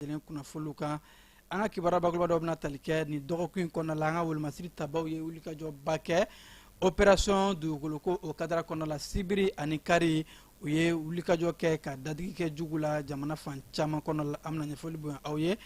jelen kuna foluka an ka kibara bakuba dɔ bɛna tali kɛ ni dɔgɔkun in kɔnɔna la an ka wolomasiri tabaw ye wulikajɔba kɛ opération dugukolo ko o kadara kɔnɔna la sibiri ani kari u ye wulikajɔ kɛ ka dadigi kɛ jugu la jamana fan caman kɔnɔna la an bɛna ɲɛfɔli bonya aw ye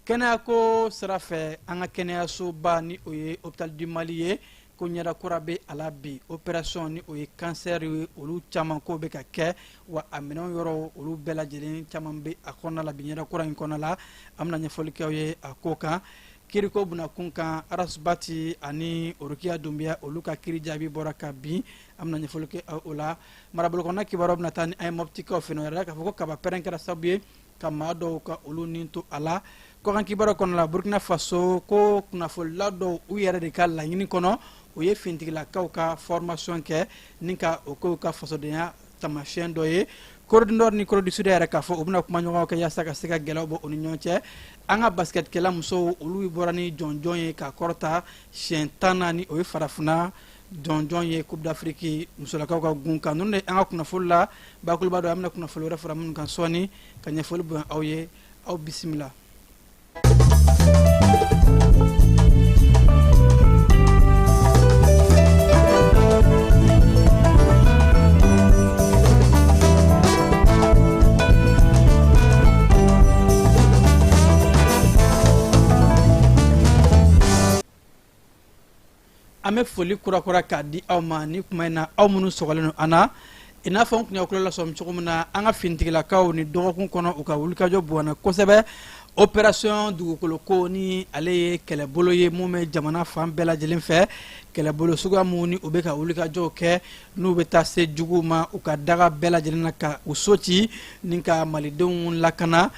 kɛnɛya ko sira fɛ an ka kɛnɛyasoba ni o ye hôpital du Mali ye ko ɲɛda kura bɛ a la bi opération ni o ye cancer ye olu caman ko bɛ ka kɛ wa a minɛn yɔrɔ olu bɛɛ lajɛlen caman bɛ a kɔnɔna la bi ɲɛda kura in kɔnɔna la an bɛna ɲɛfɔli kɛ aw ye a ko kan kiriko bunakun kan arasubati ani orokiya dunbiya olu ka kiri jaabi bɔra ka bin an bɛna ɲɛfɔli kɛ o la marabolo kɔnɔna kibaruw bɛna taa ni an ye mɔptikaw fɛ yen k'a fɔ ko kaba pɛrɛn kɛra sababu ye ka maa dɔw ka olu nin to a la kɔkan kibaruw kɔnɔna la Burkina Faso ko kunnafolila dɔw u yɛrɛ de ka laɲini kɔnɔ o ye fintigilakaw ka formation kɛ ni ka o kow ka fasodenya tamasiyɛn dɔ ye Corée du Nord ni Corée du Sud yɛrɛ k'a fɔ u bɛna kuma ɲɔgɔn kɛ yaasa ka se ka gɛlɛyaw bɔ u ni ɲɔgɔn cɛ an ka basketkɛla musow olu bɔra ni jɔnjɔn ye ka kɔrɔta siɲɛ 14 ni o ye farafinna jɔnjɔn ye Coupe d'Afrique musolakaw ka gun kan ninnu de an ka kunnafoli la bakuruba dɔ an bɛna kunnafoli wɛrɛ fara minnu kan sɔɔni ka ɲɛfɔli bonya aw ye aw bisimila. An bɛ foli kurakura k'a di aw ma ni kuma in na aw minnu sɔgɔlen don an na i n'a fɔ n kun y'aw tulo lasɔmi cogo min na an ka finitigilakaw ni dɔgɔkun kɔnɔ u ka wulikajɔ bonyana kosɛbɛ opération dugukolo ko ni ale ye kɛlɛbolo ye mun bɛ jamana fan bɛɛ lajɛlen fɛ kɛlɛbolo suguya mun ni u bɛ ka wulikajɔw kɛ n'u bɛ taa se juguw ma u ka daga bɛɛ lajɛlen na ka u so ci ni ka malidenw lakana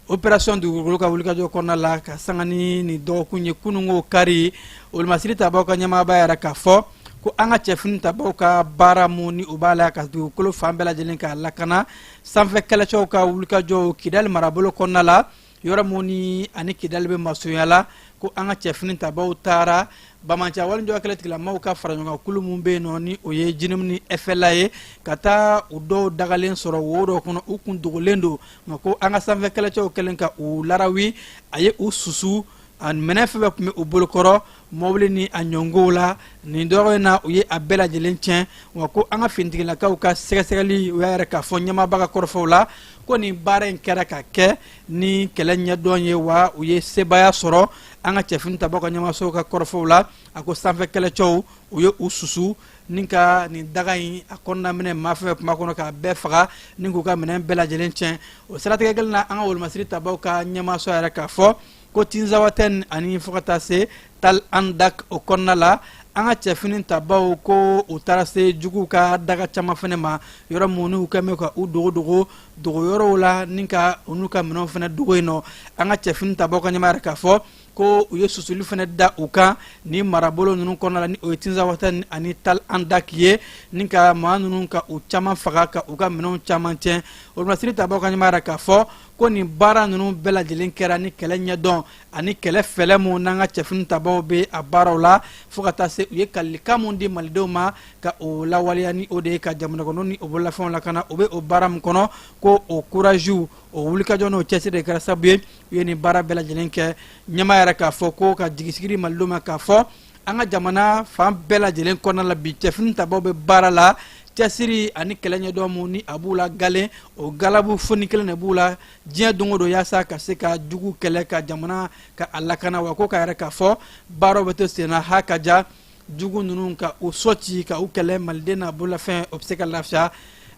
opération dugukolo ka wulikajɔ kɔnɔna la ka sanga ni dɔgɔkun ye kununko kari wolomasiri tabaw ka ɲɛmaaba yɛrɛ k'a fɔ ko an ka cɛfini tabaw ka baara mun ni u b'a la ka dugukolo fan bɛɛ lajɛlen ka lakana sanfɛ kɛlɛcɛw ka wulikajɔ Kidali marabolo kɔnɔna la yɔrɔ mun ni ani Kidali bɛ masunya la ko an ka cɛfini tabaw taara Bamancia walijɔ kɛlɛtigilamaw ka fara ɲɔgɔn kulu mun bɛ yen nɔ ni o ye JINIM ni FLA ye ka taa u dɔw dagalen sɔrɔ wo dɔ kɔnɔ u kun dogolen don nka ko an ka sanfɛ kɛlɛcɛw kɛlen ka u larawi a ye u susu a minɛn fɛn bɛɛ tun bɛ u bolokɔrɔ mɔbili ni a ɲɔngow la nin dɔrɔn in na u ye a bɛɛ lajɛlen tiɲɛ wa ko an ka finitigilakaw ka sɛgɛsɛgɛli u y'a yɛrɛ k'a fɔ ɲɛmaaba ka kɔrɔfɔw la ko nin baara in kɛra ka kɛ ni kɛlɛ ɲɛdɔn ye wa u ye sebaya sɔrɔ an ka cɛfini tabaw ka ɲɛmasow ka kɔrɔfɔw la a ko sanfɛ kɛlɛcɛw u ye u susu ni ka nin daga in a kɔnɔna minɛ maa fɛn fɛn kuma kɔnɔ k'a bɛɛ faga ni k'u ka minɛn bɛɛ lajɛlen tiɲɛ o siratigɛ kelen na an ka wolomasiri tabaw ka ɲɛmaso yɛrɛ k'a fɔ ko Tinzawatène ani fo ka taa se Tal Andak o kɔnɔna la an ka cɛfini tabaw ko u taara se juguw ka daga caman fɛnɛ ma yɔrɔ mun n'u kɛn bɛ ka u dogo yɔrɔw la ni ka u n'u ka minɛnw fɛnɛ dogo yen nɔ an ka cɛfini tabaw ka ɲɛmaa yɛrɛ k'a fɔ ko u ye susuli fɛnɛ da u kan ni marabolo ninnu kɔnɔna la ni o ye Tinzawatène ani Tal Andak ye ni ka maa ninnu ka u caman faga ka u ka minɛnw caman tiɲɛ wolomasiri tabaw ka ɲɛmaa yɛrɛ k'a fɔ ko nin baara ninnu bɛɛ lajɛlen kɛra ni kɛlɛ ɲɛdɔn ani kɛlɛ fɛlɛ mun n'an ka cɛfini tabaw bɛ a baaraw la fo ka taa se u ye kalikan mun di malidenw ma ka o lawaleya ni o de ye ka jamana kɔnɔ ni o bololafɛnw lakana o bɛ o baara min kɔnɔ ko o courage o wulikajɔ n'o cɛsiri de kɛra sababu ye u ye nin baara bɛɛ lajɛlen kɛ ɲɛmaa yɛrɛ k'a fɔ ko ka jigisigi malidenw ma k'a fɔ an ka jamana fan bɛɛ lajɛlen kɔnɔna la bi cɛfini tabaw bɛ baara la cɛsiri ani kɛlɛ ɲɛdɔn mun ni a b'u la galen o galabu foni kelen de b'u la diɲɛ don o don yaasa ka se ka jugu kɛlɛ ka jamana ka a lakana wa ko k'a yɛrɛ k'a fɔ baaraw bɛ to sen na ha ka ja jugu ninnu ka u so ci ka u kɛlɛ maliden n'a bololafɛn o bɛ se ka lafiya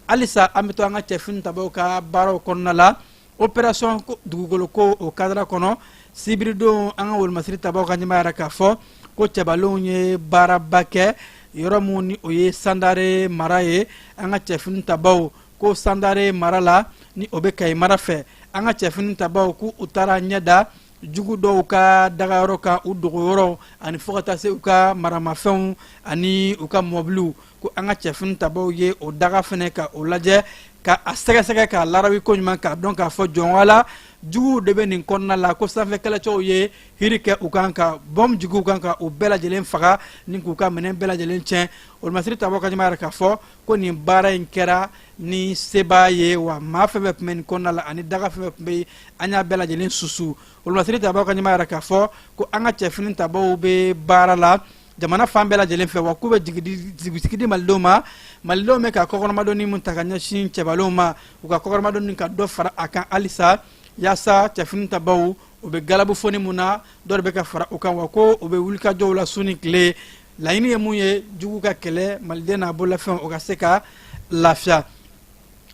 halisa an bɛ to an ka cɛfini tabaw ka baaraw kɔnɔna la opération dugukolo ko o kadara kɔnɔ sibiridon an ka wolomasiri tabaw ka ɲɛmaa yɛrɛ k'a fɔ ko cɛbalenw ye baaraba kɛ yɔrɔ mun ni o ye Sandare mara ye an ka cɛfini tabaw ko Sandare mara la ni o bɛ Kayi mara fɛ an ka cɛfini tabaw ko u taara ɲɛda jugu dɔw ka dagayɔrɔ kan u dogoyɔrɔ ani fo ka taa se u ka maramafɛnw ani u ka mɔbiliw ko an ka cɛfini tabaw ye o daga fɛnɛ ka o lajɛ ka a sɛgɛsɛgɛ k'a larawi ko ɲuman k'a dɔn k'a fɔ jɔn wala jugu de bɛ nin kɔnɔna la ko sanfɛkɛlɛcɛw ye hiri kɛ u kan ka bɔm jugu kan ka u bɛɛ lajɛlen faga ni k'u ka minɛn bɛɛ lajɛlen tiɲɛ olumasiri tabɔ ka ɲɛma yɛrɛ k'a fɔ ko nin baara in kɛra ni seba ye wa maa fɛn fɛn tun bɛ nin kɔnɔna la ani daga fɛn fɛn tun bɛ an y'a bɛɛ lajɛlen susu olumasiri tabɔ ka ɲɛma yɛrɛ k'a fɔ ko an ka cɛfini tabaw bɛ baara la jamana fan bɛɛ lajɛlen fɛ wa k'u bɛ jigitigi di malidenw ma malidenw bɛ ka kɔkɔrɔmadɔnni min ta ka ɲɛsin cɛbalenw ma u ka kɔkɔrɔmadɔnni ka dɔ fara a kan halisa yaasa cɛfini tabaw u bɛ galabu fɔni mun na dɔ de bɛ ka fara u kan wa ko u bɛ wulikajɔw la su ni tile laɲini ye mun ye jugu ka kɛlɛ maliden n'a bololafɛnw o ka se ka lafiya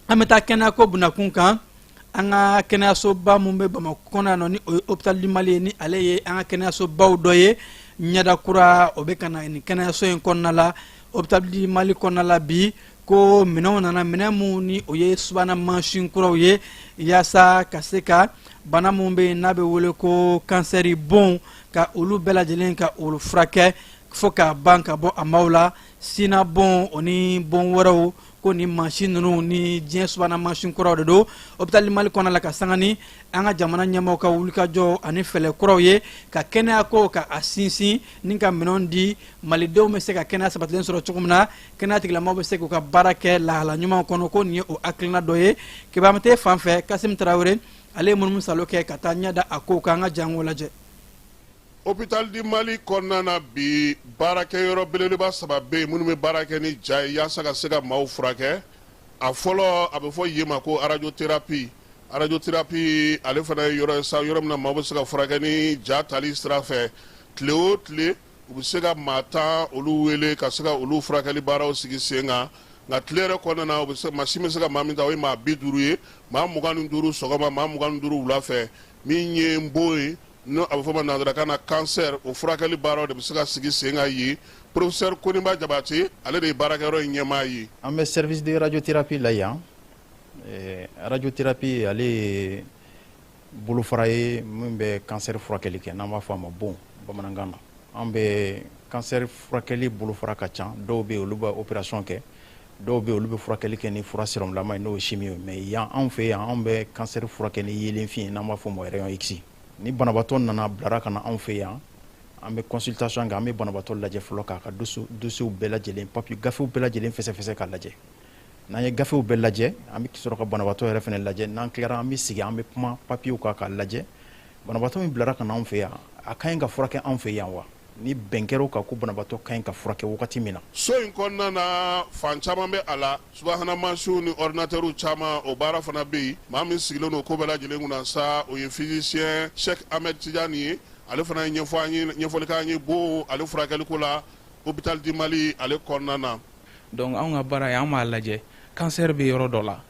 an bɛ taa kɛnɛyako bunakun kan an ka kɛnɛyasoba mun bɛ bamakɔ kɔnɔ yan nɔ ni o ye hôpital du Mali ye ni ale ye an ka kɛnɛyasobaw dɔ ye ɲɛda kura o bɛ ka na nin kɛnɛyaso in kɔnɔna la hôpital du Mali kɔnɔna la bi ko minɛnw nana minɛn mun ni o ye subahana mansin kuraw ye yaasa ka se ka bana mun bɛ yen n'a bɛ wele ko kansɛri bon ka olu bɛɛ lajɛlen ka olu furakɛ fo k'a ban ka bɔ a maaw la sina bon o ni bon wɛrɛw ko ni mansin ninnu ni diɲɛ subahana mansin kuraw de don hôpital du Mali kɔnɔna la ka sanga ni an ka jamana ɲɛmaaw ka wulikajɔ ani fɛlɛ kuraw ye ka kɛnɛya ko ka a sinsin ni ka minɛnw di malidenw bɛ se ka kɛnɛya sabatilen sɔrɔ cogo min na kɛnɛya tigilamɔgɔw bɛ se k'u ka baara kɛ lahala ɲumanw kɔnɔ ko nin ye o hakilina dɔ ye kebamate fan fɛ Kasim Tarawele ale ye munumunu salo kɛ ka taa ɲɛ da a kow kan an ka jango lajɛ. Hôpital du Mali kɔnɔna na bi baarakɛyɔrɔ belebeleba saba bɛ yen minnu bɛ baara kɛ ni ja ye yaasa ka se ka maaw furakɛ a fɔlɔ a bɛ fɔ yen ma ko radiothérapie ale fana ye yɔrɔ ye sa yɔrɔ min na maaw bɛ se ka furakɛ ni ja tali sira fɛ tile o tile u bɛ se ka maa 10 olu wele ka se ka olu furakɛli baaraw sigi sen kan nka tile yɛrɛ kɔnɔna na mansin bɛ se ka maa min ta o ye maa 50 ye maa 25 sɔgɔma maa 25 wula fɛ min ye bon ye no a bɛ fɔ ma nanzarakan na cancer o furakɛli baaraw de bɛ se ka sigi sen kan yen professeur Koniba Jabate ale de ye baarakɛyɔrɔ in ɲɛmaa ye. An bɛ service de radiothérapie la yan radiothérapie ale ye bolofara ye min bɛ cancer furakɛli kɛ n'an b'a fɔ a ma bon bamanankan na an bɛ cancer furakɛli bolofara ka ca dɔw bɛ yen olu bɛ opération kɛ dɔw bɛ yen olu bɛ furakɛli kɛ ni fura sirɔmulama ye n'o ye chimie ye mais yan anw fɛ yan an bɛ cancer furakɛ ni yelenfin n'an b'a fɔ o ma rayon X ni banabaatɔ nana bilara ka na anw fɛ yan an bɛ consultation kɛ an bɛ banabaatɔ lajɛ fɔlɔ k'a ka dossiers bɛɛ lajɛlen papier gafew bɛɛ lajɛlen fɛsɛfɛsɛ k'a lajɛ n'an ye gafew bɛɛ lajɛ an bɛ sɔrɔ ka banabaatɔ yɛrɛ fana lajɛ n'an tilara an bɛ sigi an bɛ kuma papiyew kan k'a lajɛ banabaatɔ min bilara ka na anw fɛ yan a ka ɲi ka furakɛ anw fɛ yan wa ni bɛn kɛra o kan ko banabaatɔ ka ɲi ka furakɛ wagati min na. So in kɔnɔna na fan caman bɛ a la subahana mansinw ni ordinatɛrw caman o baara fana bɛ yen maa min sigilen don ko bɛɛ lajɛlen kunna sa o ye physicien Cheikh Ahmed Tidiane ye ale fana ye ɲɛfɔli k'an ye bo ale furakɛliko la hôpital du Mali ale kɔnɔna na. Donc anw ka baara ye an b'a lajɛ cancer bɛ yɔrɔ dɔ la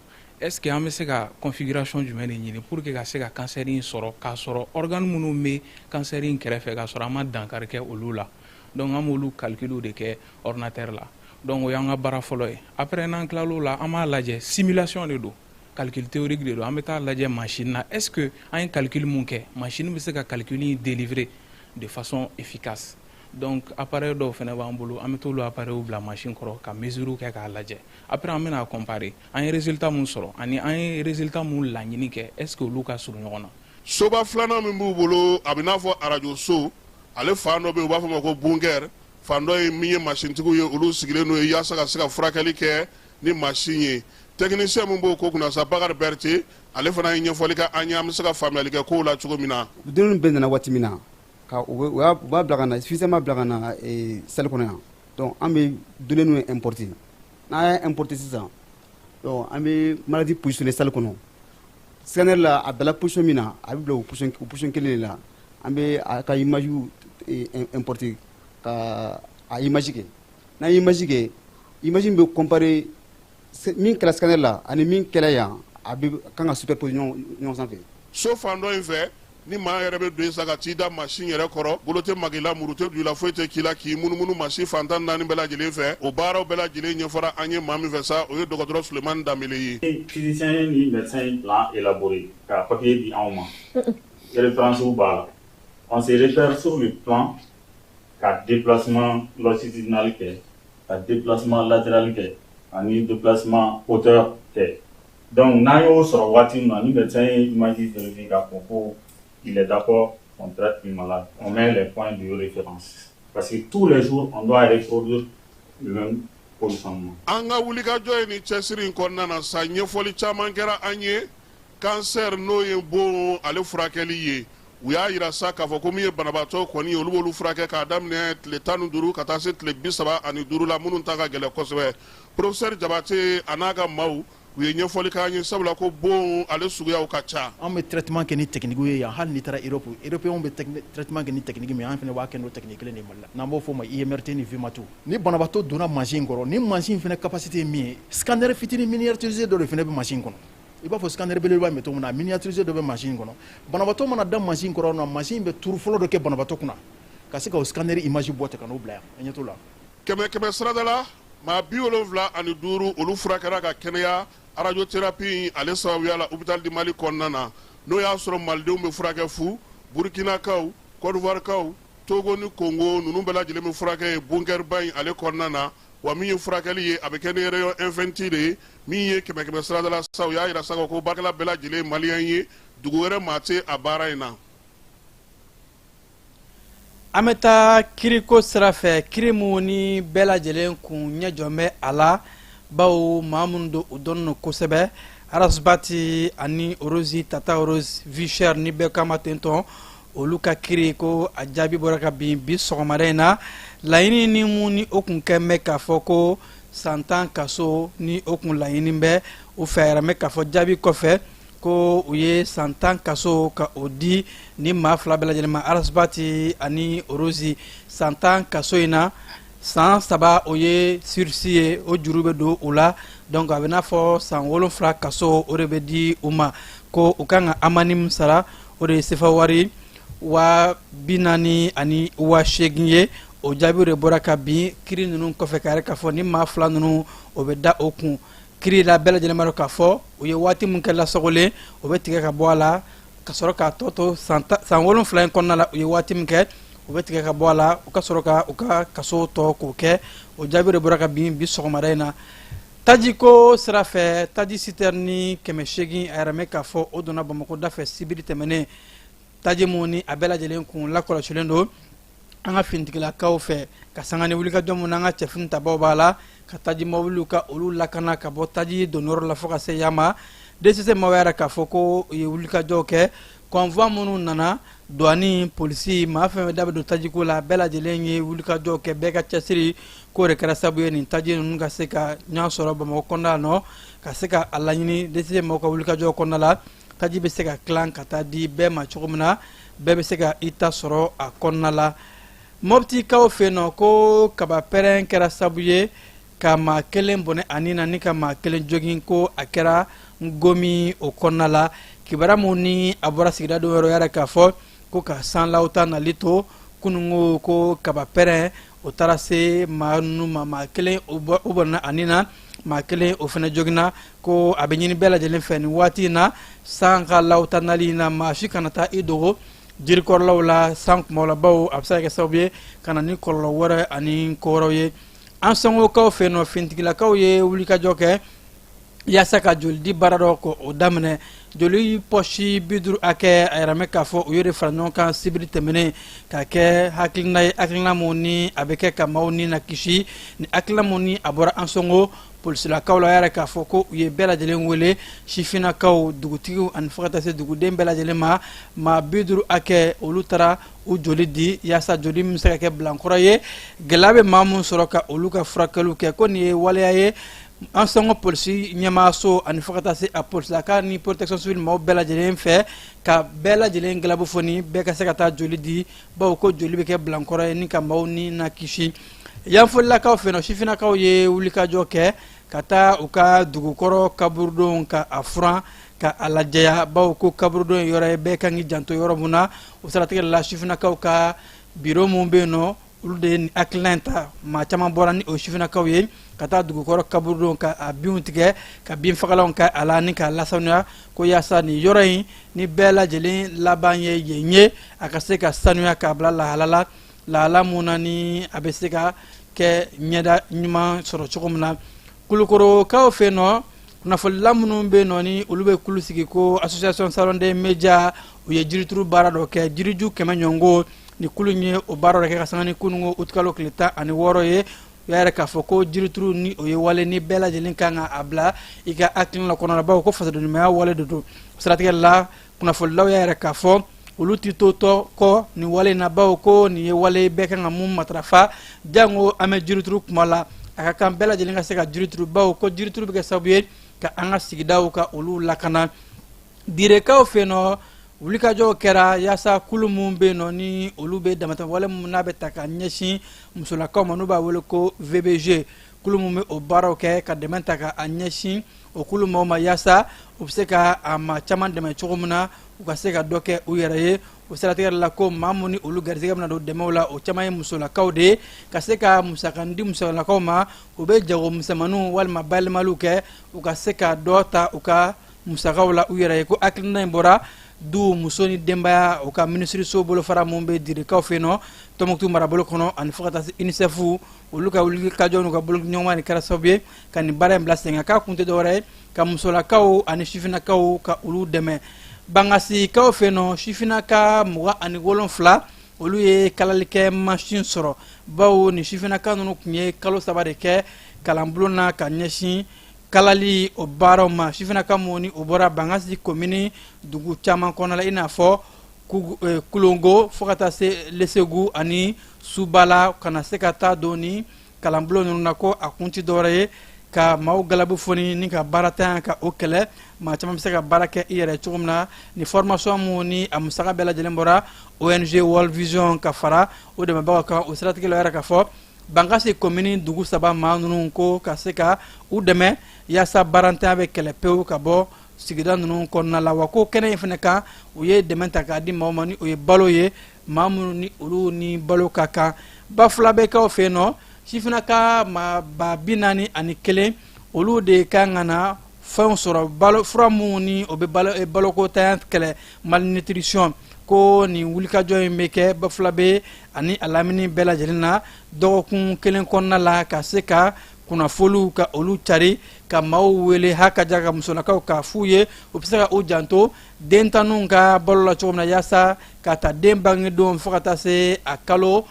est-ce que an bɛ se ka configuration jumɛn de ɲini pour que ka se ka cancer in sɔrɔ k'a sɔrɔ organe minnu bɛ cancer in kɛrɛfɛ k'a sɔrɔ an ma dankari kɛ olu la donc an b'olu calculs de kɛ ordinateur la donc o y'an ka baara fɔlɔ ye après n'an tilal'o la an b'a lajɛ simulation de don calcul théorique de don an bɛ taa lajɛ machine na est-ce que an ye calcul mun kɛ machine bɛ se ka calcul in délivrer de façon efficace donc appareil dɔw fana b'an bolo an bɛ t'olu appareil bila machine kɔrɔ ka mesure kɛ k'a lajɛ après an bɛna comparer an ye résultat mun sɔrɔ ani an ye résultat mun laɲini kɛ est-ce que olu ka surun ɲɔgɔn na. soba filanan min b'u bolo a bɛ n'a fɔ arajo so ale fan dɔ bɛ yen u b'a fɔ ma ko bunker fan dɔ ye min ye masintigiw ye olu sigilen n'o ye yaasa ka se ka furakɛli kɛ ni machine ye technicien min b'o ko kunna sa Bakari Berete ale fana ye ɲɛfɔli kɛ an ye an bɛ se ka faamuyali kɛ kow la cogo min na. denw bɛɛ nana waati min na u b'a bila ka na suffisamment bila ka na salle kɔnɔ yan donc an bɛ données ninnu importer n'an y'a importer sisan donc an bɛ maladie positionner salle kɔnɔ scanner la a bila position min na a bɛ bila o position kelen de la an bɛ a ka image importer ka a image kɛ n'an ye image kɛ image bɛ comparer min kɛra scanner la ani min kɛra yan a bɛ kan ka superposer ɲɔgɔn sanfɛ. so fan dɔ in fɛ ni maa yɛrɛ bɛ don sa ka t'i da machine yɛrɛ kɔrɔ bolo tɛ magi la muru tɛ don i la foyi tɛ k'i la k'i munumunu machine fantan 4 bɛɛ lajɛlen fɛ o baaraw bɛɛ lajɛlen ɲɛfɔra an ye maa min fɛ sa o ye dɔgɔtɔrɔ Sulemani Danbele ye. physicien ni médecin ye plan élaboré ka papier di anw ma références b'a la on se réfère sur le plan ka déplacement longitudinal kɛ ka déplacement latéral kɛ ani déplacement hauteur kɛ Donc, Nayo sur Wati, nous médecin imagine vérifier qu'à propos, il est d'accord, on traite le malade. On met les points de référence. Parce que tous les jours, on doit reproduire le même positionnement. Anga wulika joy ni chesiri konna na sa nyefoli chaman kera anye cancer no ye bon ale furakeli ye uya ira sa ka fo komi banabato koni olu furake ka damne le tanu duru ka ta set le bisaba ani duru la munun ta ka gele kosbe professeur Jabate anaga mau uye nyefoli ka anye sabla ko bon ale suguya o kacha an bɛ traitement kɛ ni technique ye yan hali n'i taara Europe européen bɛ traitement kɛ ni technique min an fana b'a kɛ n'o technique kelen de Mali la n'an b'o fɔ o ma IMRT ni VMATO ni banabaatɔ donna machine kɔrɔ ni machine fana capacité ye min ye scanner fitinin miniaturisé dɔ de fana bɛ machine kɔnɔ i b'a fɔ scanner belebeleba bɛ to min na miniaturisé dɔ bɛ machine kɔnɔ banabaatɔ mana da machine kɔrɔ na machine bɛ turu fɔlɔ dɔ kɛ banabaatɔ kunna ka se ka o scanner image bɔ ten ka n'o bila yan a ɲɛ t'o la kɛmɛ siradala maa 70 ani 5 olu furakɛra ka kɛnɛya radiothérapie ale sababuya la hôpital du Mali kɔnɔna na n'o y'a sɔrɔ malidenw bɛ furakɛ fu burkinakaw Côte d'Ivoirekaw Togo ni Congo ninnu bɛɛ lajɛlen bɛ furakɛ ye bunkɛriba in ale kɔnɔna na wa min ye furakɛli ye a bɛ kɛ ni rayon infantile de ye min ye kɛmɛ siradala sa u y'a yira sa ko baarakɛla bɛɛ lajɛlen ye maliyɛn ye dugu wɛrɛ maa tɛ a baara in na. An bɛ taa kiriko sira fɛ kiri mun ni bɛɛ lajɛlen kun ɲɛ jɔn bɛ a la bawo maa minnu don u dɔnnen don kosɛbɛ Arasbati ani Orozi Tata Orozi Vichère ni bɛɛ kama tentɔn olu ka kiri ko a jaabi bɔra ka bin bi sɔgɔmada in na laɲini ni mun ni o kun kɛ mɛ k'a fɔ ko san 10 kaso ni o kun laɲini bɛ u fɛ yɛrɛ mɛ k'a fɔ jaabi kɔfɛ ko u ye san 10 kaso ka o di ni maa fila bɛɛ lajɛlen ma Arasbati ani Orozi san 10 kaso in na san 3 o ye sursis ye o juru bɛ don u la donc a bɛ n'a fɔ san 7 kaso o de bɛ di u ma ko u kan ka amani min sara o de ye sefa wari 40 ani 80 ye o jaabi de bɔra ka bin kiri ninnu kɔfɛ ka yɛrɛ k'a fɔ ni maa fila ninnu o bɛ da o kun kiri la bɛɛ lajɛlen b'a dɔn k'a fɔ u ye waati min kɛ lasagolen o bɛ tigɛ ka bɔ a la ka sɔrɔ k'a tɔ to san 7 in kɔnɔna la u ye waati min kɛ u bɛ tigɛ ka bɔ a la u ka sɔrɔ ka u ka kaso tɔ k'o kɛ o jaabi de bɔra ka bin bi sɔgɔmada in na taji ko sira fɛ taji citerne 800 a yɛrɛ mɛ k'a fɔ o donna Bamako da fɛ sibiri tɛmɛnen taji mun ni a bɛɛ lajɛlen kun lakɔlɔsilen don an ka finitigilakaw fɛ ka sanga ni wulikajɔ mun n'an ka cɛfini tabaw b'a la ka taji mobiliw ka olu lakana ka bɔ taji donyɔrɔ la fo ka se yan ma DCC maaw yɛrɛ k'a fɔ ko u ye wulikajɔw kɛ convoi minnu nana douane polisi maa fɛn fɛn da bɛ don tajiko la bɛɛ lajɛlen ye wulikajɔw kɛ bɛɛ ka cɛsiri k'o de kɛra sababu ye nin taji ninnu ka se ka ɲɔgɔn sɔrɔ Bamakɔ kɔnɔna nɔ ka se ka a laɲini DCC maaw ka wulikajɔw kɔnɔna la taji bɛ se ka tilan ka taa di bɛɛ ma cogo min na bɛɛ bɛ se ka i ta sɔrɔ a kɔnɔna la Moptikaw fɛ yen nɔ ko kaba pɛrɛn kɛra sababu ye ka maa kelen bɔnɛ a nin na ni ka maa kelen jogin ko a kɛra Ngomi o kɔnɔna la kibaruya mun ni a bɔra sigida dɔ yɔrɔ yɛrɛ k'a fɔ ko ka sanlaw ta nali to kunungo ko kaba pɛrɛn o taara se maa ninnu ma maa kelen o bɔnna a nin na maa kelen o fana joginna ko a bɛ ɲini bɛɛ lajɛlen fɛ nin waati in na san ka law ta nali in na maa si kana taa i dogo jirikɔrɔlaw la san kumaw la bawo a bɛ se ka kɛ sababu ye ka na ni kɔlɔlɔ wɛrɛ ani ko wɛrɛw ye an sɔngokaw fɛ yen nɔ finitigilakaw ye wulikajɔ kɛ yaasa ka joli di baara dɔ ko o daminɛ joli pɔsi 50 hakɛ a yɛrɛ mɛ k'a fɔ u ye de fara ɲɔgɔn kan sibiri tɛmɛnen ka kɛ hakilina ye hakilina mun ni a bɛ kɛ ka maaw ni na kisi ni hakilina mun ni a bɔra an sɔngo polisilakaw la yɛrɛ k'a fɔ ko u ye bɛɛ lajɛlen wele sifinakaw dugutigiw ani fo ka taa se duguden bɛɛ lajɛlen ma maa 50 hakɛ olu taara u joli di yaasa joli min bɛ se ka kɛ bilankɔrɔ ye gɛlɛya bɛ maa mun sɔrɔ ka olu ka furakɛliw kɛ ko nin ye waleya ye an sɔngɔ polisi ɲɛmaaso ani fo ka taa se a polisilaka ni protection civile maaw bɛɛ lajɛlen fɛ ka bɛɛ lajɛlen galabu fɔ ni bɛɛ ka se ka taa joli di bawo ko joli bɛ kɛ bilankɔrɔ ye ni ka maaw ni na kisi yanfolilakaw fɛ yen nɔ sifinakaw ye wulikajɔ kɛ ka taa u ka dugukɔrɔ kaburudon ka a furan ka a lajɛya bawo ko kaburudon ye yɔrɔ ye bɛɛ kan k'i janto yɔrɔ mun na o siratigɛ la sifinakaw ka biro mun bɛ yen nɔ olu de ye hakilina in ta maa caman bɔra ni o sifinakaw ye ka taa dugukɔrɔ kaburudon ka a binw tigɛ ka bin fagalanw kɛ a la ni k'a lasanuya ko yaasa nin yɔrɔ in ni bɛɛ lajɛlen laban ye yen ye a ka se ka sanuya k'a bila lahala la lahala mun na ni a bɛ se ka kɛ ɲɛda ɲuman sɔrɔ cogo min na kulukorokaw fɛ yen nɔ kunnafoni minnu bɛ yen nɔ ni olu bɛ kulu sigi ko association salon des médias u ye jirituru baara dɔ kɛ jiriju 100 ɲɔgɔn ni kulu in ye o baara dɔ kɛ ka sanga ni kunungo utikalo tile 16 ye u y'a yɛrɛ k'a fɔ ko jirituru ni o ye wale ni bɛɛ lajɛlen kan ka a bila i ka hakilina kɔnɔ bawo ko fasadonimaya wale de don siratigɛ la kunnafonilaw y'a yɛrɛ k'a fɔ olu ti to tɔ kɔ ni wale in na bawo ko nin ye wale bɛɛ kan ka mun matarafa jango an bɛ jirituru kuma la a ka kan bɛɛ lajɛlen ka se ka jirituru bawo ko jirituru bɛ kɛ sababu ye ka an ka sigidaw ka olu lakana direkaw fɛ yen nɔ wulikajɔw kɛra yaasa kulu minnu bɛ yen nɔ ni olu bɛ damatɛmɛ wale minnu n'a bɛ ta ka ɲɛsin musolakaw ma n'u b'a wele ko VBG kulu minnu bɛ o baaraw kɛ ka dɛmɛ ta ka a ɲɛsin o kulu maaw ma yaasa u bɛ se ka a maa caman dɛmɛ cogo min na u ka se ka dɔ kɛ u yɛrɛ ye o siratigɛ la ko maa minnu ni olu garisɛgɛ bɛna don dɛmɛw la o caman ye musolakaw de ye ka se ka musakandi musolakaw ma u bɛ jago misɛnmaninw walima bayɛlɛmaliw kɛ u ka se ka dɔ ta u ka musakaw la u yɛrɛ ye ko hakilina in bɔra du muso ni denbaya u ka minisiriso bolofara minnu bɛ dirikaw fɛ yen nɔ Tɔnbukutu marabolo kɔnɔ ani fo ka taa se UNICEF olu ka wulikajɔw n'u ka boloɲɔgɔnma ni kɛra sababu ye ka nin baara in bila sen kan k'a kun tɛ dɔwɛrɛ ye ka musolakaw ani sifinnakaw ka olu dɛmɛ bangasikaw fɛ yen nɔ sifinnaka 27 olu ye kalalikɛ machine sɔrɔ bawo ni sifinnaka ninnu tun ye kalo 3 de kɛ kalanbulon na ka ɲɛsin kalali o baaraw ma sifinnaka minnu ni o bɔra bangasi komini dugu caman kɔnɔ la i n'a fɔ kulongo fo ka taa se lesegu ani subala kana se ka taa don ni kalanbulon ninnu na ko a kun tɛ dɔwɛrɛ ye ka maaw galabu foni ni ka baara tanya ka o kɛlɛ maa caman bɛ se ka baara kɛ i yɛrɛ cogo min na ni formation minnu ni a musaka bɛɛ lajɛlen bɔra ONG World Vision ka fara o dɛmɛbagaw kan o siratigɛ la yɛrɛ ka fɔ bangasi komini dugu 3 maa ninnu ko ka se ka u dɛmɛ yaasa baarantanya bɛ kɛlɛ pewu ka bɔ sigida ninnu kɔnɔna la wa ko kɛnɛ in fana kan u ye dɛmɛ ta k'a di maaw ma ni o ye balo ye maa minnu ni olu ni balo ka kan ba fila bɛ k'aw fɛ yen nɔ sifinnaka maa ba 41 olu de kan ka na fɛnw sɔrɔ balo fura minnu ni o bɛ balokotanya kɛlɛ malnutrition ko nin wulikajɔ in bɛ kɛ ba fila bɛ ani a lamini bɛɛ lajɛlen na dɔgɔkun kelen kɔnɔna la ka se ka kunnafoliw ka olu cari ka maaw wele hakaja ka musolakaw ka f'u ye u bɛ se ka u janto dentanniw ka balo la cogo min na yaasa ka ta den bangedon fo ka taa se a kalo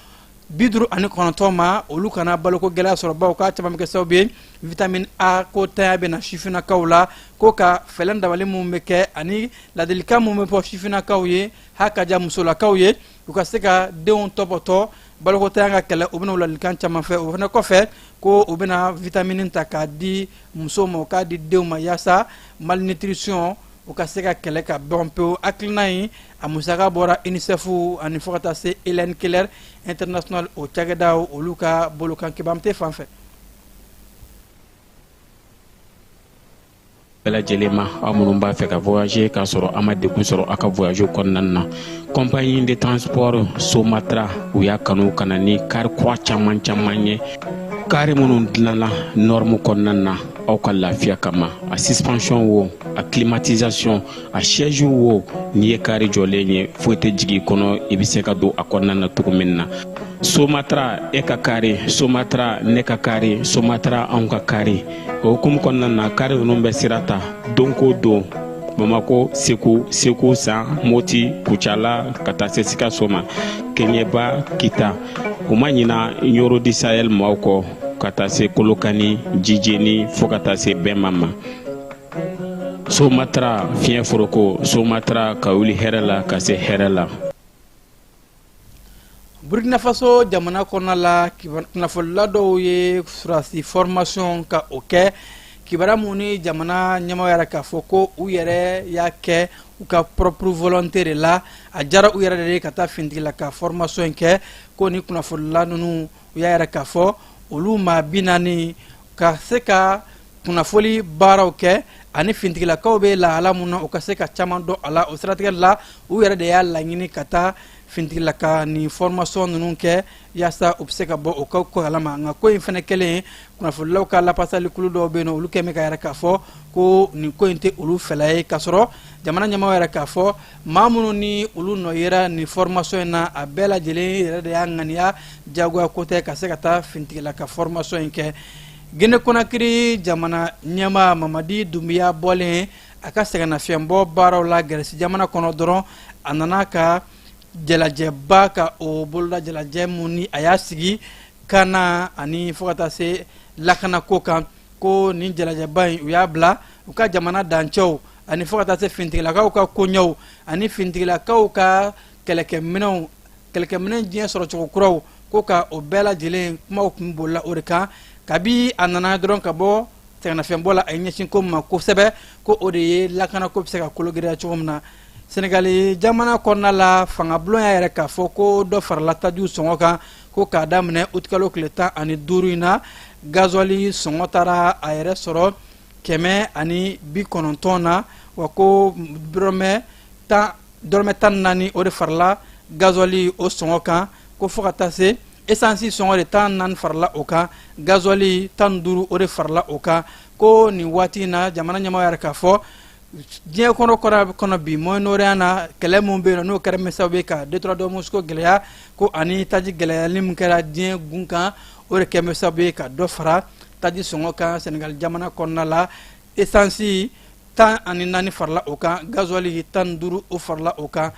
59 ma olu kana baloko gɛlɛya sɔrɔ bawo k'a caman bɛ kɛ sababu ye vitamine A ko tanya bɛ na sifinnakaw la ko ka fɛlɛn dabali minnu bɛ kɛ ani ladilikan minnu bɛ fɔ sifinnakaw ye hakaja musolakaw ye u ka se ka denw tɔbɔtɔ balokotanya ka kɛlɛ u bɛna ladilikan caman fɛ o fana kɔfɛ ko u bɛna vitamine ta k'a di musow ma u k'a di denw ma yaasa malnutrition u ka se ka kɛlɛ ka bɔn pewu hakilina in a musaka bɔra UNICEF ani fo ka taa se Hélène Keller International o cakɛdaw olu ka bolokan kibamte fan fɛ bɛɛ lajɛlen ma aw minnu b'a fɛ ka voyager k'a sɔrɔ a ma degun sɔrɔ a ka voyage kɔnɔna na compagnie de transport Somatra u y'a kanu ka na ni kari kura caman ye kari minnu dilanna norme kɔnɔna na aw ka lafiya kama a suspension wo a climatisation a siège wo n'i ye kari jɔlen ye foyi tɛ jigin kɔnɔ i bɛ se ka don a kɔnɔna na cogo min na Somatra e ka kari Somatra ne ka kari Somatra anw ka kari o hukumu kɔnɔna na kari ninnu bɛ sira ta don ko don Bamako Segu San Moti Kucala ka taa se Sikaso ma Keɲeba Kita o ma ɲina Yoro di Sahel maaw kɔ ka taa se Kolokani Jijeni fo ka taa se Bɛnma ma Somatra fiɲɛ foroko Somatra ka wuli hɛrɛ la ka se hɛrɛ la Burkina Faso jamana kɔnɔna la kunnafonila dɔw ye surasi formation ka o kɛ kibara mun ni jamana ɲɛmaaw yɛrɛ k'a fɔ ko u yɛrɛ y'a kɛ u ka propre volonté de la a jara u yɛrɛ de ye ka taa fintigila ka formation in kɛ ko ni kunnafonila ninnu u y'a yɛrɛ k'a fɔ olu maa 40 ka se ka kunnafoli baaraw kɛ ani fintigilakaw bɛ lahala mun na u ka se ka caman dɔn a la o siratigɛ la u yɛrɛ de y'a laɲini ka taa fintigilaka ni formation ninnu kɛ yaasa u bɛ se ka bɔ o ka kalama nka ko in fana kɛlen kunnafonilaw ka lapasali kulu dɔw bɛ yen nɔ olu kɛn bɛ ka yɛrɛ k'a fɔ ko nin ko in tɛ olu fɛla ye k'a sɔrɔ jamana ɲɛmaaw yɛrɛ k'a fɔ maa minnu ni olu nɔ yera nin formation in na a bɛɛ lajɛlen yɛrɛ de y'a ŋaniya diyagoya ko tɛ ka se ka taa fintigilaka formation in kɛ Guinée Conakry jamana ɲɛma Mamadi Doumbouya bɔlen a ka sɛgɛnnafiɲɛbɔ baaraw la Gɛrɛsi jamana kɔnɔ dɔrɔn a nana ka jalajɛba ka o boloda jalajɛ mun ni a y'a sigi kana ani fo ka taa se lakanako kan ko nin jalajɛba in u y'a bila u ka jamana dancɛw ani fo ka taa se fintigilakaw ka koɲɛw ani fintigilakaw ka kɛlɛkɛminɛn diɲɛ sɔrɔ cogo kuraw ko ka o bɛɛ lajɛlen kumaw kun bolila o de kan kabi a nana dɔrɔn ka bɔ sɛgɛnnafiɲɛbɔ la a ye ɲɛsin ko ma kosɛbɛ ko o de ye lakanako bɛ se ka kologiriya cogo min na Senegali jamana kɔnɔna la fangabulon y'a yɛrɛ k'a fɔ ko dɔ farala tajiw sɔngɔ kan ko k'a daminɛ août kalo tile 15 in na gasoil sɔngɔ taara a yɛrɛ sɔrɔ 190 na wa ko dɔrɔmɛ 14 o de farala gasoil o sɔngɔ kan ko fo ka taa se essence sɔngɔ de 14 farala o kan gasoil 15 o de farala o kan ko nin waati in na jamana ɲɛmaaw yɛrɛ k'a fɔ diɲɛ kɔnɔ bi Moyen-Orient na kɛlɛ mun bɛ yen n'o kɛra sababu ye ka Detroit d'Ormuz ko gɛlɛya ko ani taji gɛlɛyali min kɛra diɲɛ gun kan o de kɛra sababu ye ka dɔ fara taji sɔngɔ kan Senegal jamana kɔnɔna la essence 14 farala o kan gasoil 15 o farala o kan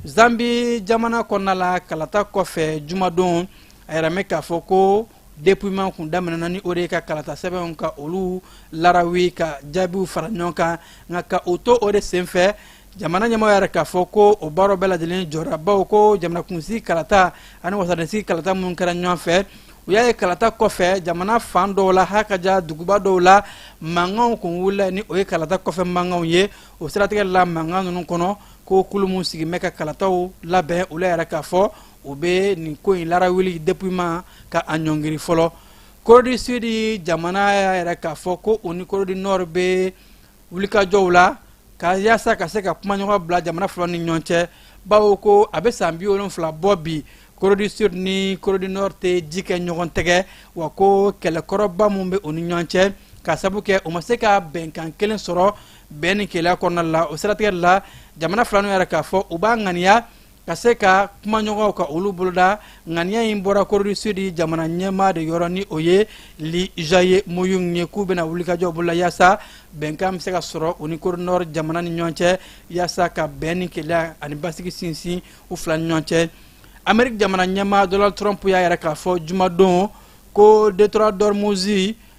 Zambie jamana kɔnɔna la kalata kɔfɛ jumadon a yɛrɛ mɛn k'a fɔ ko dépouillement kun daminɛna ni o de ye ka kalata sɛbɛnw ka olu larawi ka jaabiw fara ɲɔgɔn kan nka ka o to o de senfɛ jamana ɲɛmaaw yɛrɛ k'a fɔ ko o baaraw bɛɛ lajɛlen jɔra bawo ko jamanakunsigi kalata ani wasadensigi kalata minnu kɛra ɲɔgɔn fɛ u y'a ye kalata kɔfɛ jamana fan dɔw la hakaja duguba dɔw la mankanw kun wulila ni o ye kalata kɔfɛ mankanw ye o siratigɛ la mankan ninnu kɔnɔ ko kulu min sigi bɛ ka kalataw labɛn olu yɛrɛ k'a fɔ u bɛ nin ko in larawili dépouillement ka a ɲɔngiri fɔlɔ Corée du Sud jamana yɛrɛ k'a fɔ ko u ni Corée du Nord bɛ wulikajɔw la ka yaasa ka se ka kumaɲɔgɔn bila jamana fila ni ɲɔgɔn cɛ bawo ko a bɛ san 70 bɔ bi Corée du Sud ni Corée du Nord tɛ ji kɛ ɲɔgɔn tɛgɛ wa ko kɛlɛkɔrɔba mun bɛ u ni ɲɔgɔn cɛ ka sabu kɛ u ma se ka bɛnkan kelen sɔrɔ bɛn ni keleya kɔnɔna la o siratigɛ la jamana fila yɛrɛ k'a fɔ u b'a ŋaniya ka se ka kumaɲɔgɔnw ka olu boloda ŋaniya in bɔra Corée du Sud jamana ɲɛmaa de yɔrɔ ni o ye Lee Jae-myung ye k'u bɛna wulikajɔ bolola yaasa bɛnkan bɛ se ka sɔrɔ u ni Corée du Nord jamana ni ɲɔgɔn cɛ yaasa ka bɛn ni keleya ani basigi sinsin u fila ni ɲɔgɔn cɛ Amérique jamana ɲɛmaa Donald Trump y'a yɛrɛ k'a fɔ jumadon ko Detroit d'Ormuz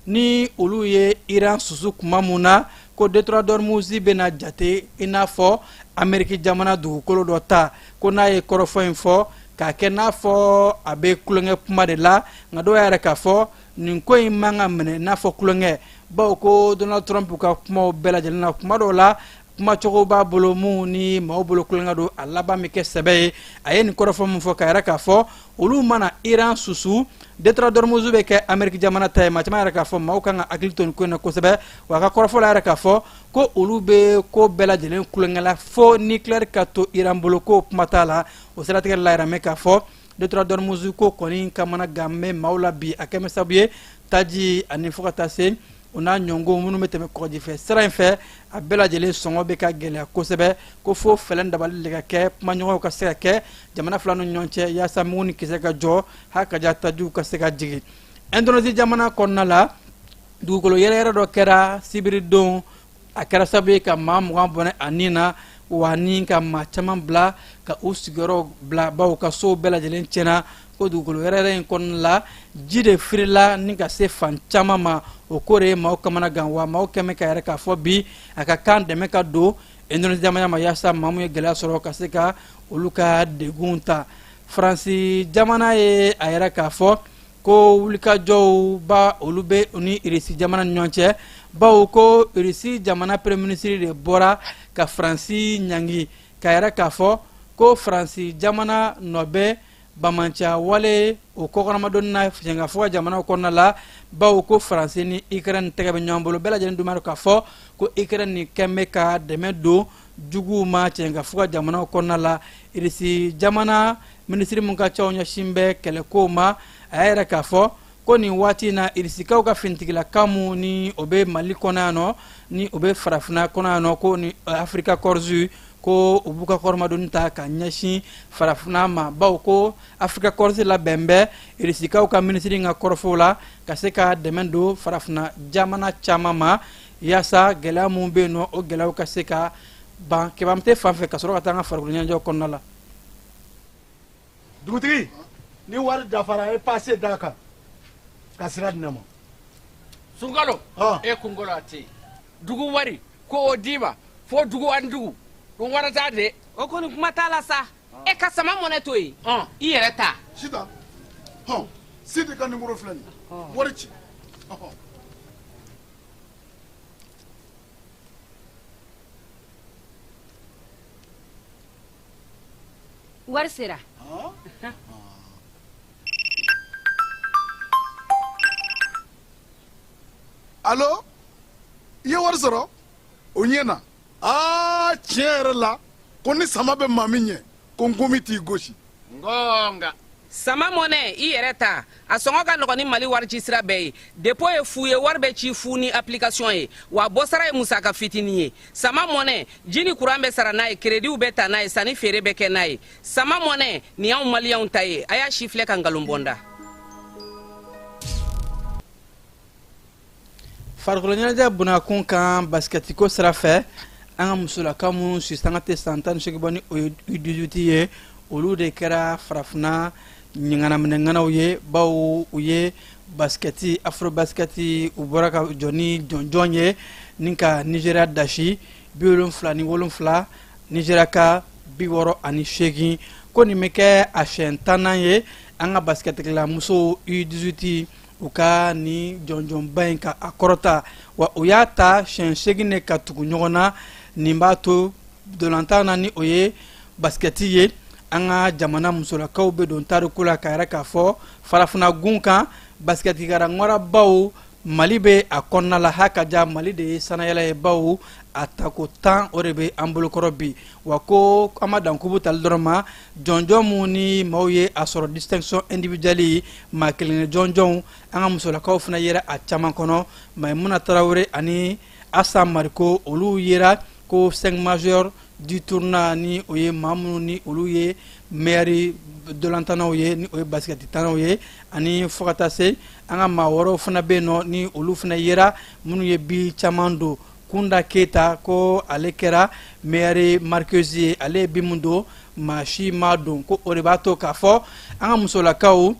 ni olu ye Iran susu kuma mun na ko Detroit d'Ormuz bɛna jate i n'a fɔ Amérique jamana dugukolo dɔ ta ko n'a ye kɔrɔfɔ in fɔ k'a kɛ n'a fɔ a bɛ kulonkɛ kuma de la nka dɔw yɛrɛ k'a fɔ nin ko in man ka minɛ n'a fɔ kulonkɛ bawo ko Donald Trump ka kumaw bɛɛ lajɛlen na kuma dɔw la kumacogo b'a bolo mun ni maaw bolo kulonkɛ don a laban bɛ kɛ sɛbɛ ye a ye nin kɔrɔfɔ min fɔ k'a yɛrɛ k'a fɔ olu mana Iran susu Detroit d'Ormuz bɛ kɛ Amérique jamana ta ye maa caman yɛrɛ k'a fɔ maaw kan ka hakili to nin ko in na kosɛbɛ wa a ka kɔrɔfɔ la yɛrɛ k'a fɔ ko olu bɛ ko bɛɛ lajɛlen kulonkɛ la fo nucléaire ka to Iran bolo ko kuma t'a la o siratigɛ la yɛrɛ mɛn k'a fɔ Detroit d'Ormuz ko kɔni kamana gan bɛ maaw la bi a kɛ bɛ sababu ye taji ani fo ka taa se o n'a ɲɔngo minnu bɛ tɛmɛ kɔgɔji fɛ sira in fɛ a bɛɛ lajɛlen sɔngɔ bɛ ka gɛlɛya kosɛbɛ ko fo fɛlɛn dabali de ka kɛ kumaɲɔgɔnw ka se ka kɛ jamana fila ni ɲɔgɔn cɛ yaasa mugu ni kisɛ ka jɔ hakaja tajiw ka se ka jigin Indonésie jamana kɔnɔna la dugukolo yɛrɛyɛrɛ dɔ kɛra sibiridon a kɛra sababu ye ka maa 20 bɔnɛ a nin na wa ni ka maa caman bila ka u sigiyɔrɔ bila bawo ka sow bɛɛ lajɛlen tiɲɛna ko dugukolo yɛrɛyɛrɛ in kɔnɔna la ji de firila ni ka se fan caman ma o ko de ye maaw kamana gan wa maaw kɛmɛ ka yɛrɛ k'a fɔ bi a ka kan dɛmɛ ka don Indonésie jamana ma yaasa maa mun ye gɛlɛya sɔrɔ ka se ka olu ka degun ta Faransi jamana ye a yɛrɛ k'a fɔ ko wulikajɔw ba olu bɛ u ni Irisi jamana ni ɲɔgɔn cɛ bawo ko Irisi jamana premier ministre de bɔra ka Faransi ɲangi ka yɛrɛ k'a fɔ ko Faransi jamana nɔ bɛ bamancia wale o kɔkɔrɔmadɔnni na fɛngɛfɔga jamanaw kɔnɔna la bawo ko Faransi ni Ukraine tɛgɛ bɛ ɲɔgɔn bolo bɛɛ lajɛlen dun b'a dɔn k'a fɔ ko Ukraine ni kɛn bɛ ka dɛmɛ don juguw ma fɛngɛfɔga jamanaw kɔnɔna la Irisi jamana minisiri mun ka ca o ɲɛsin bɛ kɛlɛkow ma a y'a yɛrɛ k'a fɔ ko nin waati in na Irisikaw ka finitigilakan mun ni o bɛ Mali kɔnɔ yan nɔ ni o bɛ Farafinna kɔnɔ yan nɔ ko ni Afrika Corps ko u b'u ka kɔrɔmadonni ta ka ɲɛsin farafina ma bawo ko afirika kɔrɔsi labɛn bɛ irisikaw ka minisiri ka kɔrɔfɔw la ka se ka dɛmɛ don farafina jamana caman ma yaasa gɛlɛya mun bɛ yen nɔ o gɛlɛyaw ka se ka ban kebamte fan fɛ ka sɔrɔ ka taa an ka farikolo ɲɛnajɛw kɔnɔna la. dugutigi ni wari dafara e passe da kan ka sira di ne ma. Sunkalo e kunkolo ate dugu wari ko o diba fo dugu an dugu ko warata de o koni kuma t'a la sa e ka sama mɔnɛ to yen i yɛrɛ ta sita sidi ka numéro filɛ nin wari ci wari sera allo i ye wari sɔrɔ o ɲɛna tiɲɛ yɛrɛ la ko ni sama bɛ maa min ɲɛ ko n komi t'i gosi ngonga sama mɔnɛ i yɛrɛ ta a sɔngɔ ka nɔgɔn ni mali wari ci sira bɛɛ ye depo ye fu ye wari bɛ ci fu ni application ye wa bɔsara ye musaka fitinin ye sama mɔnɛ ji ni kuran bɛ sara n'a ye krediw bɛ ta n'a ye sanni feere bɛ kɛ n'a ye sama mɔnɛ nin y'anw maliyɛnw ta ye a y'a si filɛ ka nkalon bɔnda. farikolo ɲɛnajɛ bunakun kan basikɛtiko sira fɛ an ka musolaka minnu si sanga tɛ san 18 bɔ ni o ye U18 ye olu de kɛra farafina ɲɛnganaminɛnganaw ye bawo u ye basikɛti afro basikɛti u bɔra ka jɔ ni jɔnjɔn ye ni ka nigeriya dasi 77 nigeriya ka 68 ko nin bɛ kɛ a siɲɛ 10nan ye an ka basikɛtigila musow U18 u ka ni jɔnjɔnba in ka a kɔrɔta wa u y'a ta siɲɛ 8 de ka tugu ɲɔgɔn na nin b'a to dolantan na ni o ye basikɛti ye an ka jamana musolakaw bɛ don tariku la ka yɛrɛ k'a fɔ farafina gun kan basikɛtikara ŋwarabaw mali bɛ a kɔnɔna la hakaja mali de ye sanayɛlɛ ye bawo a tako 10 o de bɛ an bolokɔrɔ bi wa ko an ma dan kubu tali dɔrɔn ma jɔnjɔn mun ni maaw ye a sɔrɔ distinction individuelle maa kelen jɔnjɔnw an ka musolakaw fana yera a caman kɔnɔ maimuna tarawele ani asa mariko olu yera ko 5 majeur du tournoi ni o ye maa minnu ni olu ye maire dolantanaw ye ni o ye basikɛtitanaw ye ani fo ka taa se an ka maa wɔɔrɔw fana bɛ yen nɔ ni olu fana yera minnu ye bi caman don kunda keta ko ale kɛra maire marqueuse ye ale ye bi mun don maa si ma don ko o de b'a to k'a fɔ an ka musolakaw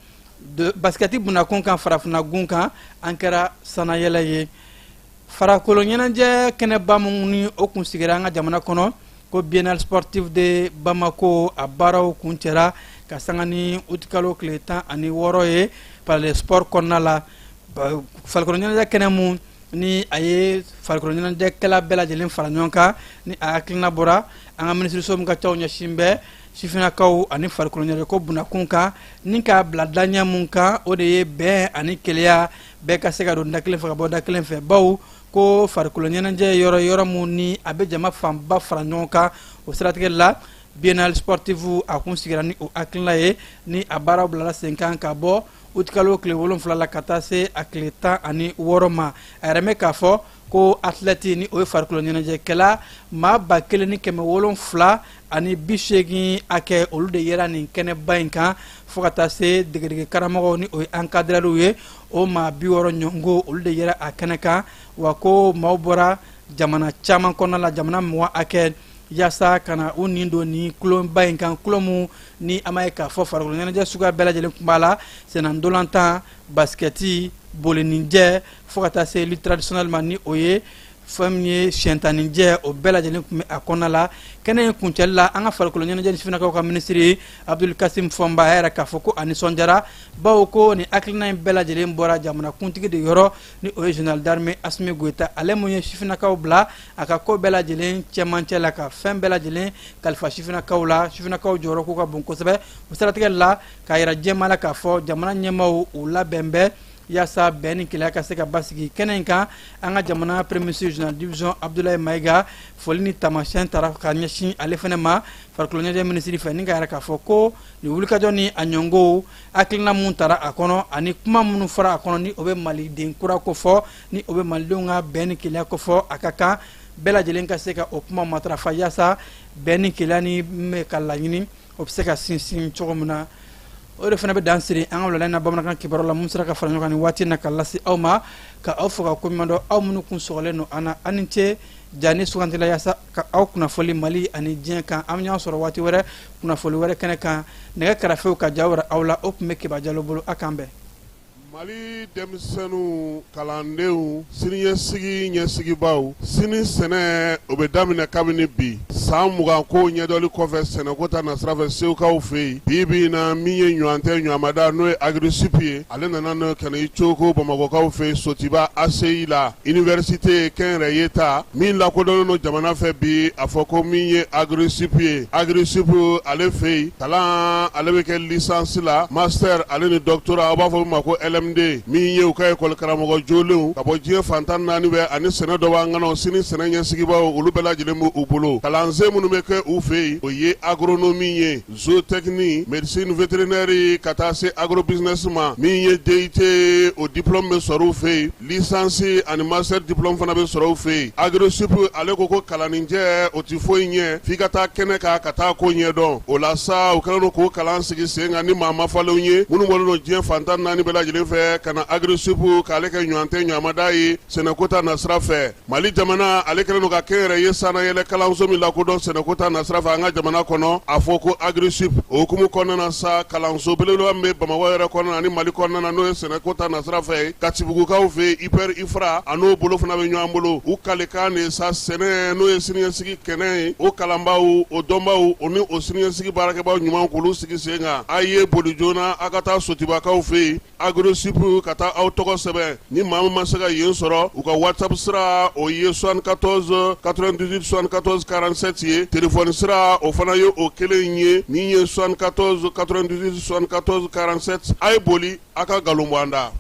basikɛti bunakun kan farafina gun kan an kɛra sanayɛlɛ ye farakolo ɲɛnajɛ kɛnɛba minnu ni o kun sigira an ka jamana kɔnɔ ko biennale sportif de bamako a baaraw kun cɛra ka sanga ni utikalo tile 16 ye par le sport kɔnɔna la farikolo ɲɛnajɛ kɛnɛ mun ni a ye farikolo ɲɛnajɛkɛla bɛɛ lajɛlen fara ɲɔgɔn kan ni a hakilina bɔra an ka minisiriso min ka caw ɲɛsin bɛ sifinnakaw ani farikolo ɲɛnajɛko bunakun kan ni k'a bila daɲɛ mun kan o de ye bɛn ani keleya bɛɛ ka se ka don da kelen fɛ ka bɔ da kelen fɛ bawo ko farikolo ɲɛnajɛ yɔrɔ mun ni a bɛ jama fanba fara ɲɔgɔn kan o siratigɛ la biennale sportif a kun sigira ni o hakilina ye ni a baaraw bilala sen kan ka bɔ utikalo tile 7 la ka taa se a tile 16 ma a yɛrɛ mɛ k'a fɔ ko athlète ni o ye farikolo ɲɛnajɛkɛla maa 1700 ani 80 hakɛ olu de yera nin kɛnɛba in kan fo ka taa se degedege karamɔgɔw ni o ye encadrɛrw ye o maa 60 ɲɔngo olu de yera a kɛnɛ kan wa ko maaw bɔra jamana caman kɔnɔna la jamana 20 hakɛ yaasa ka na u nin don ni kulonba in kan kulon mun ni an b'a ye k'a fɔ farikolo ɲɛnajɛ suguya bɛɛ lajɛlen tun b'a la sennadolantan basikɛti bolenijɛ fo ka taa se lutte traditionnelle ma ni o ye fɛn min ye siyɛntaninjɛ o bɛɛ lajɛlen tun bɛ a kɔnɔna la kɛnɛ in kuncɛli la an ka farikolo ɲɛnajɛ ni sifinnakaw ka minisiri abdul kasim fɔnba a yɛrɛ k'a fɔ ko a nisɔndiyara bawo ko nin hakilina in bɛɛ lajɛlen bɔra jamanakuntigi de yɔrɔ ni o ye général d'armée asimi goyita ale mun ye sifinnakaw bila a ka ko bɛɛ lajɛlen cɛmancɛ la ka fɛn bɛɛ lajɛlen kalifa sifinnakaw la sifinnakaw jɔyɔrɔ ko ka bon kosɛbɛ o siratigɛ la k'a yira jɛma la k'a fɔ jamana ɲɛmaaw u labɛn bɛ yaasa bɛn ni keleya ka se ka basigi kɛnɛ in kan an ka jamana premier ministre général division abdoulaye mayiga foli ni tamasiyɛn tara ka ɲɛsin ale fɛnɛ ma farikolo ɲɛnajɛ minisiri fɛ ni ka yɛrɛ k'a fɔ ko nin wulikajɔ ni a ɲɔngow hakilina mun tara a kɔnɔ ani kuma minnu fɔra a kɔnɔ ni o bɛ maliden kura ko fɔ ni o bɛ malidenw ka bɛn ni keleya ko fɔ a ka kan bɛɛ lajɛlen ka se ka o kuma matarafa yaasa bɛn ni keleya ni bɛ ka laɲini o bɛ se ka sinsin cogo min na o de fana bɛ dan siri an ka wulada in na bamanankan kibaru la mun sera ka fara ɲɔgɔn kan nin waati in na ka lase aw ma ka aw fo ka ko ɲuman dɔn aw minnu kun sɔgɔlen don an na aw ni ce ja ni sugantila yaasa ka aw kunnafoli Mali ani diɲɛ kan an ɲɔgɔn sɔrɔ waati wɛrɛ kunnafoli wɛrɛ kɛnɛ kan nɛgɛ kɛrɛfɛw ka ja wɛrɛ aw la o tun bɛ Kiba Jalo bolo a kan bɛn. Mali denmisɛnninw kalandenw siniɲɛsigi ɲɛsigibaw sini sɛnɛ o bɛ daminɛ kabini bi san 20 ko ɲɛdɔli kɔfɛ sɛnɛko ta nasira fɛ sewukaw fɛ yen bi-bi in na min ye ɲɔgɔn tɛ ɲɔgɔnmada n'o ye Agri-Sup ye ale nana n'o ka na i cogo Bamakɔkaw fɛ yen Sotiba ACI la université kɛnyɛrɛye ta min lakodɔnnen don jamana fɛ bi a fɔ ko min ye Agri-Sup ye Agri-Sup ale fɛ yen kalan ale bɛ kɛ licence la master ale ni doctorat aw b'a fɔ ma ko LMD min ye u ka école karamɔgɔ jolenw ka bɔ diɲɛ fantan naani bɛɛ ani sɛnɛ dɔ b'an kɔnɔ sini sɛnɛ ɲɛsigibaw olu bɛɛ lajɛlen b'u u bolo kalansen minnu bɛ kɛ u fɛ yen o ye agronomie ye zootechnie médecine vétérinaire ka taa se agrobusiness ma min ye DIT o diplôme bɛ sɔrɔ u fɛ yen licence ani master diplôme fana bɛ sɔrɔ u fɛ yen Agri-Sup ale ko kalaninjɛ o ti foyi ɲɛ f'i ka taa kɛnɛ kan ka taa ko ɲɛdɔn o la sa u kɛlen don k'o kalan sigi sen kan ni maa ma falenw ye minnu bɔlen don diɲɛ fantan naani bɛɛ lajɛlen fɛ ka na Agri-Sup k'ale kɛ ɲɔgɔn tɛ ɲɔgɔnmada ye sɛnɛko ta nasira fɛ Mali jamana ale kɛlen don ka kɛnyɛrɛye sanayɛlɛ kalanso min lakodɔn sɛnɛko ta nasira fɛ an ka jamana kɔnɔ a fɔ ko Agri-Sup o hukumu kɔnɔna na sa kalanso belebeleba min bɛ Bamakɔ yɛrɛ kɔnɔna ani Mali kɔnɔna na n'o ye sɛnɛko ta nasira fɛ Katibugukaw fɛ IPR IFRA a n'o bolo fana bɛ ɲɔgɔn bolo u kalekan de sa sɛnɛ n'o ye siniɲɛsigi kɛnɛ ye o kalanbaw o dɔnbaw o ni o siniɲɛsigi baarakɛbaw ɲuman k'olu sigi sen kan a ye boli joona a ka taa Sotibakaw fɛ yen Agri-Sup ka taa aw tɔgɔ sɛbɛn ni maa min ma se ka yen sɔrɔ u ka WhatsApp sira o ye 74 98 74 47 ye telefɔni sira o fana ye o kelen ye min ye 74 98 74 47 a ye boli a ka nkalon bɔ an da.